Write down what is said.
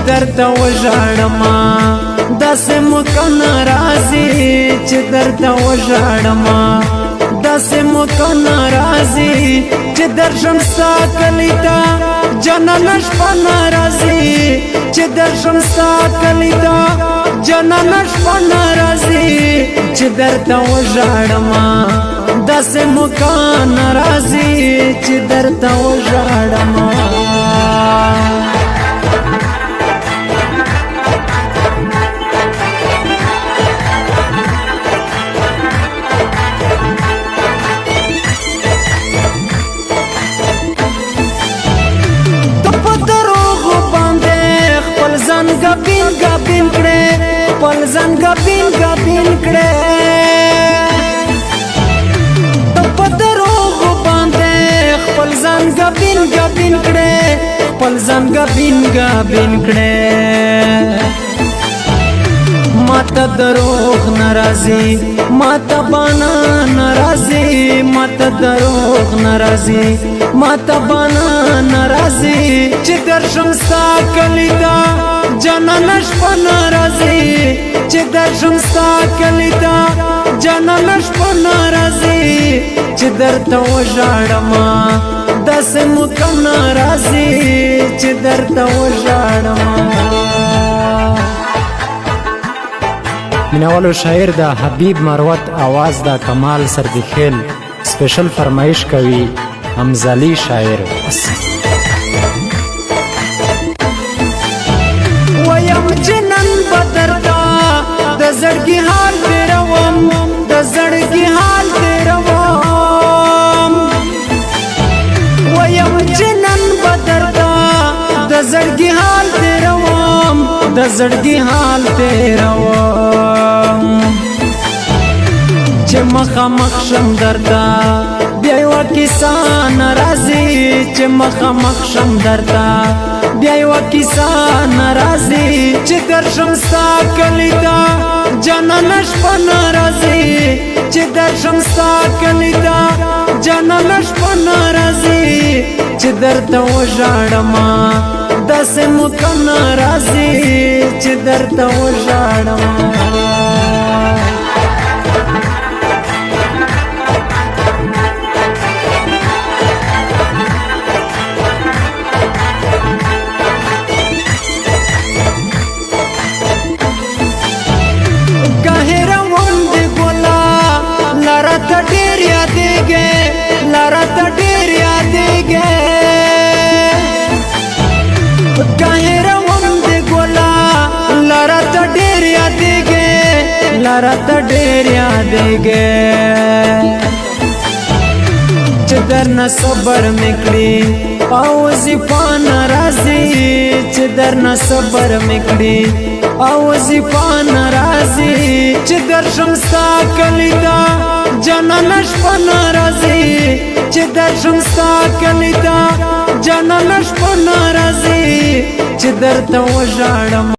درته وژاړم داسې مکه ناراضي چې درته وژاړم داسې مکه ناراضي چې درشم ستا کلي ته جانانه شپه ناراضي چې درشم ستا کلي ته جانانه شپه ناراضي چې درته وژاړم داسې مکه ناراضي چې درته وژاړم گبین گبین کڑے پلزن گبین گبین کڑے تو پدروغ باندے پلزن گبین گبین کڑے پلزن گبین گبین کڑے ماتا دروغ ناراضی ماتا بانا ناراضی ماتا دروغ ناراضی ماتا بانا ناراضی چې درشم ستا کلی ته جانانه شپه ناراضي چې درشم ستا کلی ته جانانه شپه ناراضي چې درته وژاړم داسې مکه ناراضي چې درته وژاړم مینوالو شاعر د حبیب مروت آواز د کمال سردخیل سپیشل فرمایش کوي حمزلی شاعر ویم جنن بدرتا د زړګي حال تیروم د زړګي حال تیروم ویم جنن بدرتا د زړګي حال تیروم د زړګي حال تیروم چې مخامخ شم درته بیا یوه کیسه ناراضي چې مخامخ شم درته بیا یوه کیسه ناراضي چې درشم ستا کلي ته جانانه شپه ناراضي چې درشم ستا کلي ته جانانه شپه ناراضي چې درته وژاړم داسې مکه ناراضي چې درته وژاړم لارت ډېر یادېږي چې درنه صبر مې کړي او وظیفه ناراضي چې درنه صبر مې کړي او وظیفه ناراضي چې درشم ستا کلي ته جانانه شپه ناراضي چې درشم ستا کلي ته جانانه شپه ناراضي چې درته وژاړم